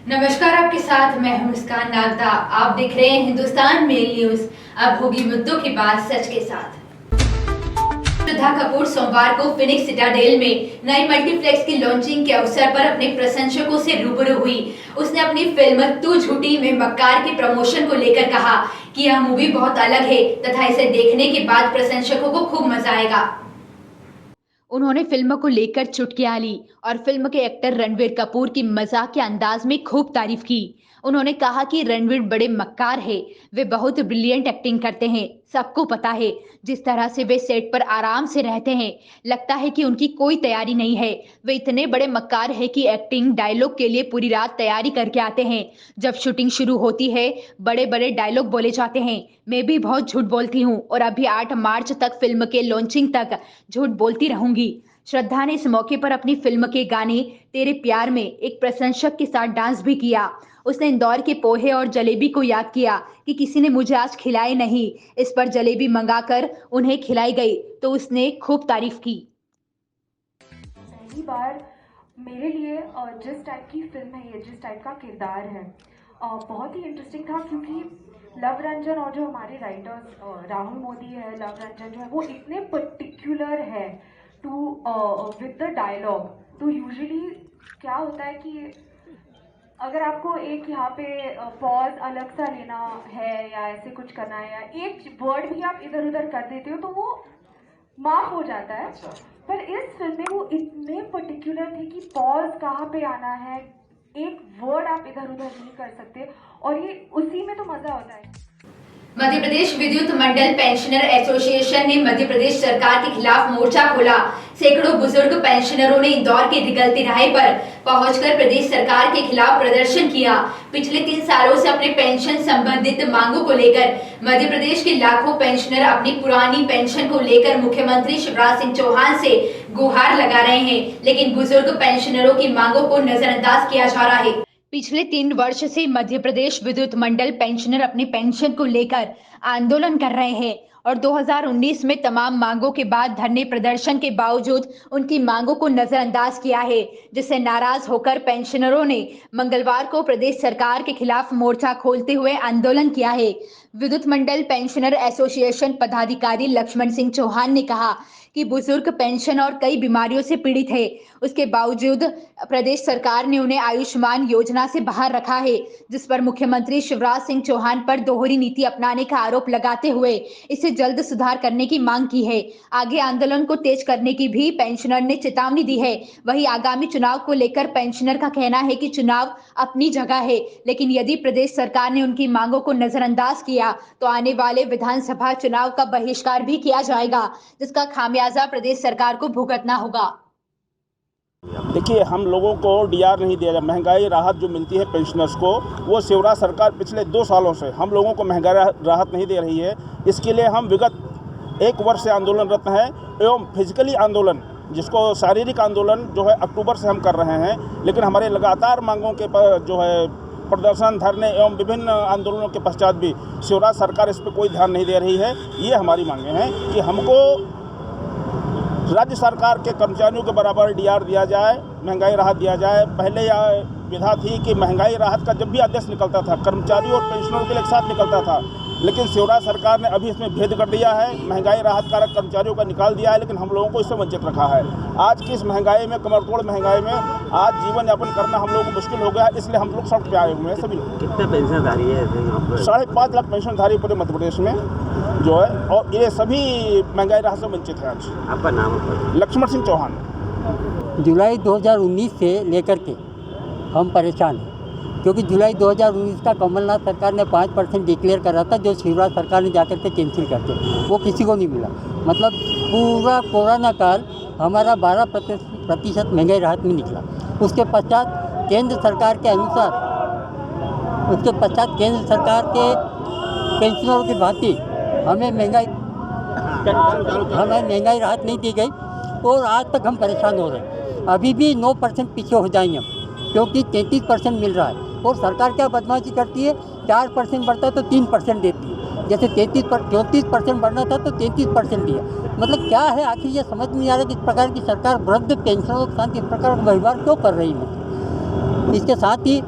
नमस्कार, आपके साथ मैं हूं मुस्कान नागदा। आप देख रहे हैं हिंदुस्तान मेल न्यूज। अब होगी मुद्दों की बात सच के साथ। श्रद्धा कपूर सोमवार को फिनिक्स सिटाडेल में नई मल्टीप्लेक्स की लॉन्चिंग के अवसर पर अपने प्रशंसकों से रूबरू हुई। उसने अपनी फिल्म तू झूठी में मक्कार के प्रमोशन को लेकर कहा कि यह मूवी बहुत अलग है तथा इसे देखने के बाद प्रशंसकों को खूब मजा आएगा। उन्होंने फिल्म को लेकर चुटकियां ली और फिल्म के एक्टर रणवीर कपूर की मजाक के अंदाज में खूब तारीफ की। उन्होंने कहा कि रणवीर बड़े मक्कार है, वे बहुत ब्रिलियंट एक्टिंग करते हैं। सबको पता है जिस तरह से वे सेट पर आराम से रहते हैं, लगता है कि उनकी कोई तैयारी नहीं है। वे इतने बड़े मक्कार है कि एक्टिंग डायलॉग के लिए पूरी रात तैयारी करके आते हैं। जब शूटिंग शुरू होती है बड़े बड़े डायलॉग बोले जाते हैं। मैं भी बहुत झूठ बोलती हूँ और अभी 8 मार्च तक फिल्म के लॉन्चिंग तक झूठ बोलती रहूंगी। श्रद्धा ने इस मौके पर अपनी फिल्म के गाने तेरे प्यार में एक प्रशंसक के साथ डांस भी किया। उसने इंदौर के पोहे और जलेबी को याद किया कि किसी ने मुझे आज खिलाए नहीं, इस पर जलेबी मंगाकर उन्हें खिलाई गई तो उसने खूब तारीफ की। पहली बार मेरे लिए जिस टाइप की फिल्म है ये, जिस टाइप का किरदार है, बहुत ही इंटरेस्टिंग था क्योंकि लव रंजन और जो हमारे राइटर्स राहुल मोदी है, लव रंजन जो है वो इतने पर्टिकुलर है टू विद द डायलॉग। तो यूजुअली क्या होता है कि अगर आपको एक यहाँ पे पॉज अलग सा लेना है या ऐसे कुछ करना है या एक वर्ड भी आप इधर उधर कर देते हो तो वो माफ हो जाता है। पर इस फिल्म में वो इतने पर्टिकुलर थे कि पॉज कहाँ पे आना है, एक वर्ड आप इधर उधर नहीं कर सकते और ये उसी में तो मजा होता है। मध्य प्रदेश विद्युत मंडल पेंशनर एसोसिएशन ने मध्य प्रदेश सरकार के खिलाफ मोर्चा खोला। सैकड़ों बुजुर्ग पेंशनरों ने इंदौर के निगलती राह पर पहुंचकर प्रदेश सरकार के खिलाफ प्रदर्शन किया। पिछले 3 सालों से अपने पेंशन संबंधित मांगों को लेकर मध्य प्रदेश के लाखों पेंशनर अपनी पुरानी पेंशन को लेकर मुख्यमंत्री शिवराज सिंह चौहान से गुहार लगा रहे हैं, लेकिन बुजुर्ग पेंशनरों की मांगों को नजरअंदाज किया जा रहा है। पिछले 3 वर्ष से मध्य प्रदेश विद्युत मंडल पेंशनर अपनी पेंशन को लेकर आंदोलन कर रहे हैं और 2019 में तमाम मांगों के बाद धरने प्रदर्शन के बावजूद उनकी मांगों को नजरअंदाज किया है, जिससे नाराज होकर पेंशनरों ने मंगलवार को प्रदेश सरकार के खिलाफ मोर्चा खोलते हुए आंदोलन किया है। विद्युत मंडल पेंशनर एसोसिएशन पदाधिकारी लक्ष्मण सिंह चौहान ने कहा कि बुजुर्ग पेंशन और कई बीमारियों से पीड़ित है, उसके बावजूद प्रदेश सरकार ने उन्हें आयुष्मान योजना से बाहर रखा है, जिस पर मुख्यमंत्री शिवराज सिंह चौहान पर दोहरी नीति अपनाने का आरोप लगाते हुए इसे जल्द सुधार करने की मांग की है। आगे आंदोलन को तेज करने की भी पेंशनर ने चेतावनी दी है। वहीं आगामी चुनाव को लेकर पेंशनर का कहना है कि चुनाव अपनी जगह है, लेकिन यदि प्रदेश सरकार ने उनकी मांगों को नजरअंदाज किया तो आने वाले विधानसभा चुनाव का बहिष्कार भी किया जाएगा, जिसका खामियाजा प्रदेश सरकार को भुगतना होगा। देखिए, हम लोगों को डीआर नहीं दिया जाए। महंगाई राहत जो मिलती है पेंशनर्स को, वो शिवराज सरकार पिछले 2 सालों से हम लोगों को महंगाई राहत नहीं दे रही है। इसके लिए हम विगत 1 वर्ष से आंदोलनरत हैं एवं फिजिकली आंदोलन, जिसको शारीरिक आंदोलन जो है अक्टूबर से हम कर रहे हैं। लेकिन हमारे लगातार मांगों के पर जो है प्रदर्शन, धरने एवं विभिन्न आंदोलनों के पश्चात भी शिवराज सरकार इस पर कोई ध्यान नहीं दे रही है। ये हमारी मांगें हैं कि हमको राज्य सरकार के कर्मचारियों के बराबर डीआर दिया जाए, महंगाई राहत दिया जाए। पहले यह विधा थी कि महंगाई राहत का जब भी आदेश निकलता था कर्मचारियों और पेंशनरों के लिए एक साथ निकलता था, लेकिन शिवराज सरकार ने अभी इसमें भेद कर दिया है। महंगाई राहत कारक कर्मचारियों का निकाल दिया है, लेकिन हम लोगों को इससे वंचित रखा है। आज की इस महंगाई में, कमरतोड़ महंगाई में आज जीवन यापन करना हम लोगों को मुश्किल हो गया है, इसलिए हम लोग सड़क पे आए हुए हैं सभी लोग। कितने पेंशनधारी है? 5.5 लाख पेंशनधारी पूरे मध्य प्रदेश में जो है, और ये सभी महंगाई राहत से वंचित है। आज आपका नाम? लक्ष्मण सिंह चौहान। जुलाई 2019 से लेकर के हम परेशान हैं, क्योंकि जुलाई 2019 का कमलनाथ सरकार ने 5% डिक्लेयर करा था, जो शिवराज सरकार ने जाकर के कैंसिल करते, वो किसी को नहीं मिला। मतलब पूरा कोरोना काल हमारा 12% महंगाई राहत में निकला। उसके पश्चात केंद्र सरकार के अनुसार, उसके पश्चात केंद्र सरकार के पेंशनरों की भांति हमें महंगाई राहत नहीं दी गई और आज तक हम परेशान हो रहे हैं। अभी भी 9% पीछे हो जाएंगे हम, क्योंकि 33% मिल रहा है और सरकार क्या बदमाशी करती है, 4% बढ़ता है तो 3% देती है। जैसे 34% बढ़ना था तो 33% दिया। मतलब क्या है आखिर, ये समझ नहीं आ रहा कि इस प्रकार की सरकार वृद्ध पेंशनरों के साथ इस प्रकार का व्यवहार क्यों कर रही है। इसके साथ ही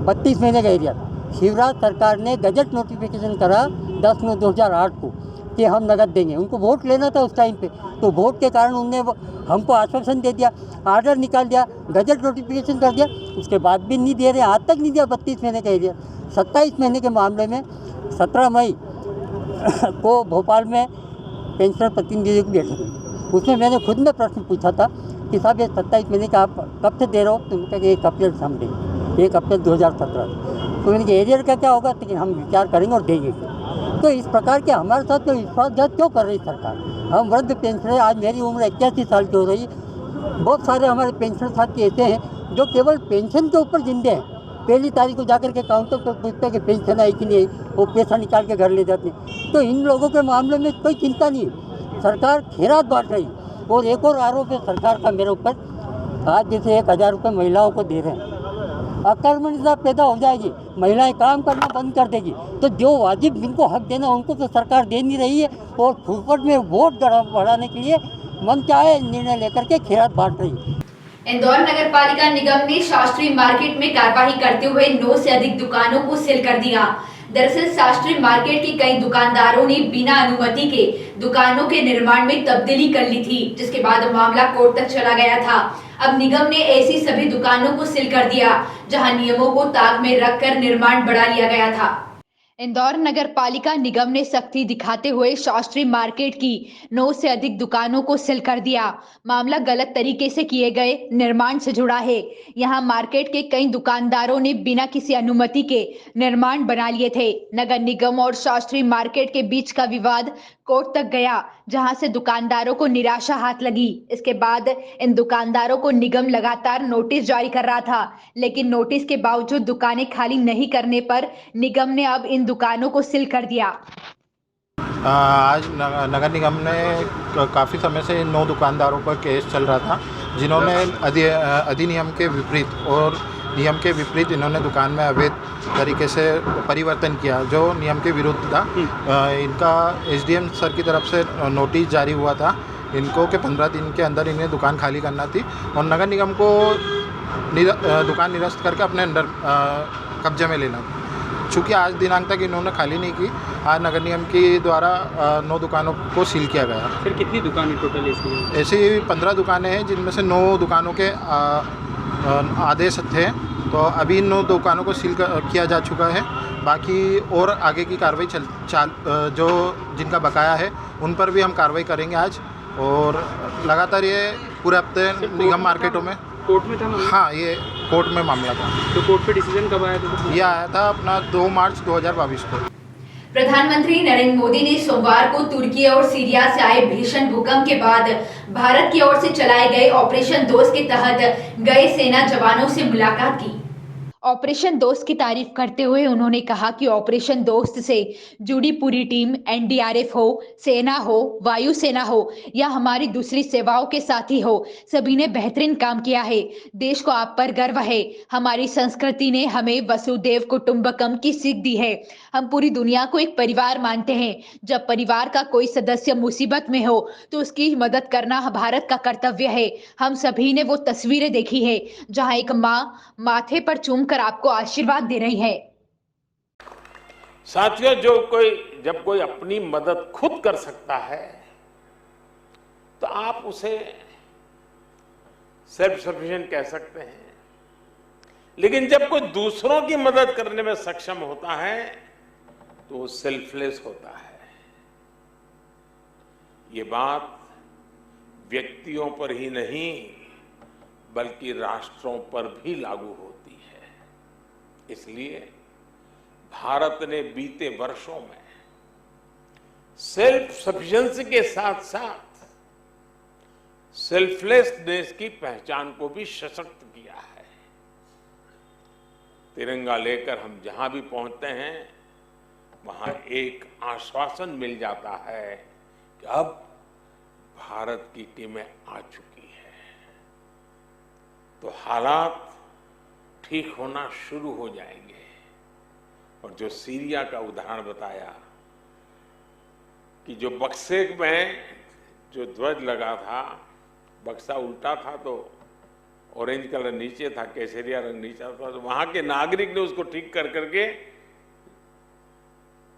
32 महीने का एरिया था। शिवराज सरकार ने गजट नोटिफिकेशन करा 10/9/2008 को कि हम नगद देंगे। उनको वोट लेना था उस टाइम पे, तो वोट के कारण उनने हमको आश्वासन दे दिया, आर्डर निकाल दिया, गजट नोटिफिकेशन कर दिया, उसके बाद भी नहीं दे रहे, आज तक नहीं दिया 32 महीने का एरिया। 27 महीने के मामले में 17 मई को भोपाल में पेंशनर प्रतिनिधियों की बैठक हुई। उसमें मैंने खुद में प्रश्न पूछा था कि साहब ये 27 महीने का आप कब से दे रहे हो? तो उन्होंने कहा कि 1 अप्रैल से हम देंगे, 1 अप्रैल 2017। तो मैंने कहा एरियर का क्या होगा, लेकिन हम विचार करेंगे और देंगे। तो इस प्रकार के हमारे साथ तो विश्वासघात क्यों कर रही सरकार? हम वृद्ध पेंशनर, आज मेरी उम्र 81 साल की हो रही। बहुत सारे हमारे पेंशनर साथी ऐसे हैं जो केवल पेंशन के ऊपर जिंदे हैं। पहली तारीख को जाकर के काउंटर पर पूछते हैं कि पेंशन आई कि नहीं, वो पैसा निकाल के घर ले जाते हैं। तो इन लोगों के मामले में कोई चिंता नहीं है, सरकार खैरात बांट रही। और एक और आरोप है सरकार का मेरे ऊपर, आज जैसे 1000 रुपये महिलाओं को दे रहे हैं, अकर्मण्यता पैदा हो जाएगी, महिलाएं काम करना बंद कर देगी। तो जो वाजिब जिनको हक देना उनको तो सरकार दे नहीं रही है, और फुटपट में वोट बढ़ाने के लिए मन चाहे निर्णय लेकर के खैरात बांट रही है। इंदौर नगर पालिका निगम ने शास्त्री मार्केट में कार्यवाही करते हुए 9 से अधिक दुकानों को सील कर दिया। दरअसल शास्त्री मार्केट के कई दुकानदारों ने बिना अनुमति के दुकानों के निर्माण में तब्दीली कर ली थी, जिसके बाद मामला कोर्ट तक चला गया था। अब निगम ने ऐसी सभी दुकानों को सील कर दिया जहां नियमों को ताक में रखकर निर्माण बढ़ा लिया गया था। इंदौर नगर पालिका निगम ने सख्ती दिखाते हुए शास्त्री मार्केट की 9 से अधिक दुकानों को सील कर दिया। मामला गलत तरीके से किए गए निर्माण से जुड़ा है। यहां मार्केट के कई दुकानदारों ने बिना किसी अनुमति के निर्माण बना लिए थे। नगर निगम और शास्त्री मार्केट के बीच का विवाद कोर्ट तक गया, जहां से दुकानदारों को निराशा हाथ लगी। इसके बाद इन दुकानदारों को निगम लगातार नोटिस जारी कर रहा था, लेकिन नोटिस के बावजूद दुकानें खाली नहीं करने पर निगम ने अब इन दुकानों को सील कर दिया। आज नगर निगम ने काफ़ी समय से 9 दुकानदारों पर केस चल रहा था, जिन्होंने अधिनियम के विपरीत और नियम के विपरीत इन्होंने दुकान में अवैध तरीके से परिवर्तन किया, जो नियम के विरुद्ध था। इनका एसडीएम सर की तरफ से नोटिस जारी हुआ था इनको कि 15 दिन के अंदर इन्हें दुकान खाली करना थी और नगर निगम को दुकान निरस्त करके अपने अंडर कब्जे में लेना था। चूँकि आज दिनांक तक इन्होंने खाली नहीं की, आज नगर निगम के द्वारा 9 दुकानों को सील किया गया। फिर कितनी दुकानें टोटल इसकी? ऐसी 15 दुकानें हैं, जिनमें से 9 दुकानों के आदेश थे, तो अभी इन 9 दुकानों को सील किया जा चुका है। बाकी और आगे की कार्रवाई जो जिनका बकाया है उन पर भी हम कार्रवाई करेंगे आज, और लगातार ये पूरे हफ्ते निगम मार्केटों में कोर्ट में था मामला? हाँ, ये कोर्ट में मामला था। तो कोर्ट पे डिसीजन कब आया था? ये आया था अपना 2 मार्च 2022 को। प्रधानमंत्री नरेंद्र मोदी ने सोमवार को तुर्की और सीरिया से आए भीषण भूकंप के बाद भारत की ओर से चलाए गए ऑपरेशन दोस्त के तहत गए सेना जवानों से मुलाकात की। ऑपरेशन दोस्त की तारीफ करते हुए उन्होंने कहा कि ऑपरेशन दोस्त से जुड़ी पूरी टीम, एनडीआरएफ हो, सेना हो, वायुसेना हो या हमारी दूसरी सेवाओं के साथी हो, सभी ने बेहतरीन काम किया है। देश को आप पर गर्व है। हमारी संस्कृति ने हमें वसुदेव कुटुंबकम की सीख दी है। हम पूरी दुनिया को एक परिवार मानते हैं। जब परिवार का कोई सदस्य मुसीबत में हो तो उसकी मदद करना भारत का कर्तव्य है। हम सभी ने वो तस्वीरें देखी है जहां एक माँ माथे पर चूमकर आपको आशीर्वाद दे रही है। साथियों, जब कोई अपनी मदद खुद कर सकता है तो आप उसे सेल्फ सफिशिएंट कह सकते हैं, लेकिन जब कोई दूसरों की मदद करने में सक्षम होता है तो वो सेल्फलेस होता है। ये बात व्यक्तियों पर ही नहीं बल्कि राष्ट्रों पर भी लागू होती है। इसलिए भारत ने बीते वर्षों में सेल्फ सफिशिएंसी के साथ साथ सेल्फलेसनेस की पहचान को भी सशक्त किया है। तिरंगा लेकर हम जहां भी पहुंचते हैं वहां एक आश्वासन मिल जाता है कि अब भारत की टीमें आ चुकी है, तो हालात ठीक होना शुरू हो जाएंगे। और जो सीरिया का उदाहरण बताया कि जो बक्से में जो ध्वज लगा था, बक्सा उल्टा था तो ऑरेंज कलर नीचे था, केसरिया रंग नीचे था, तो वहां के नागरिक ने उसको ठीक कर करके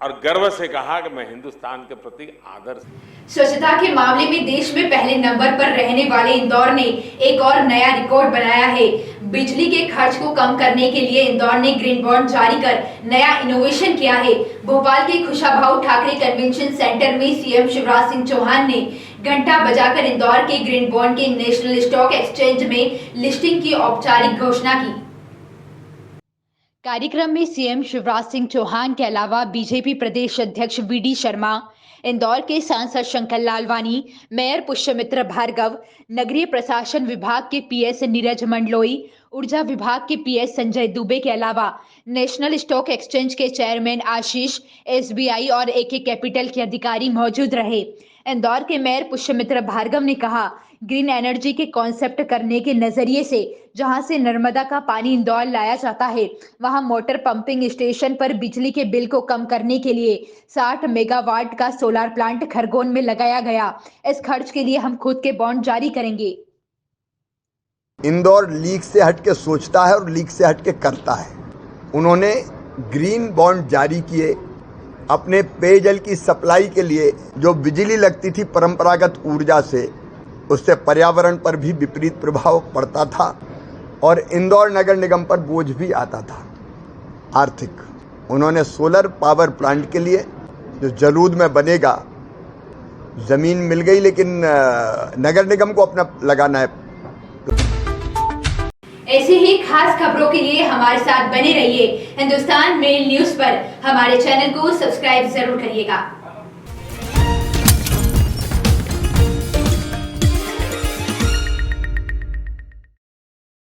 और गर्व से कहा कि मैं हिंदुस्तान के प्रति आदर। स्वच्छता के मामले में देश में पहले नंबर पर रहने वाले इंदौर ने एक और नया रिकॉर्ड बनाया है। बिजली के खर्च को कम करने के लिए इंदौर ने ग्रीन बॉन्ड जारी कर नया इनोवेशन किया है। भोपाल के कुशाभाऊ ठाकरे कन्वेंशन सेंटर में सीएम शिवराज सिंह चौहान ने घंटा बजाकर इंदौर के ग्रीन बॉन्ड के नेशनल स्टॉक एक्सचेंज में लिस्टिंग की औपचारिक घोषणा की। कार्यक्रम में सीएम शिवराज सिंह चौहान के अलावा बीजेपी प्रदेश अध्यक्ष वीडी शर्मा, इंदौर के सांसद शंकर लालवानी, मेयर पुष्यमित्र भार्गव, नगरीय प्रशासन विभाग के पीएस नीरज मंडलोई, ऊर्जा विभाग के पीएस संजय दुबे के अलावा नेशनल स्टॉक एक्सचेंज के चेयरमैन आशीष, एसबीआई और एके कैपिटल के अधिकारी मौजूद रहे। इंदौर के मेयर पुष्यमित्र भार्गव ने कहा, ग्रीन एनर्जी के कॉन्सेप्ट करने के नजरिए से जहां से नर्मदा का पानी इंदौर लाया जाता है, वहां मोटर पंपिंग स्टेशन पर बिजली के बिल को कम करने के लिए 60 मेगावाट का सोलर प्लांट खरगोन में लगाया गया। इस खर्च के लिए हम खुद के बॉन्ड जारी करेंगे। इंदौर लीक से हटके सोचता है और लीक से हटके करता है। उन्होंने ग्रीन बॉन्ड जारी किए। अपने पेयजल की सप्लाई के लिए जो बिजली लगती थी परंपरागत ऊर्जा से, उससे पर्यावरण पर भी विपरीत प्रभाव पड़ता था और इंदौर नगर निगम पर बोझ भी आता था आर्थिक। उन्होंने सोलर पावर प्लांट के लिए जो जलूद में बनेगा, ज़मीन मिल गई लेकिन नगर निगम को अपना लगाना है। ऐसे ही खास खबरों के लिए हमारे साथ बने रहिए। हिंदुस्तान मेल न्यूज पर हमारे चैनल को सब्सक्राइब जरूर करिएगा।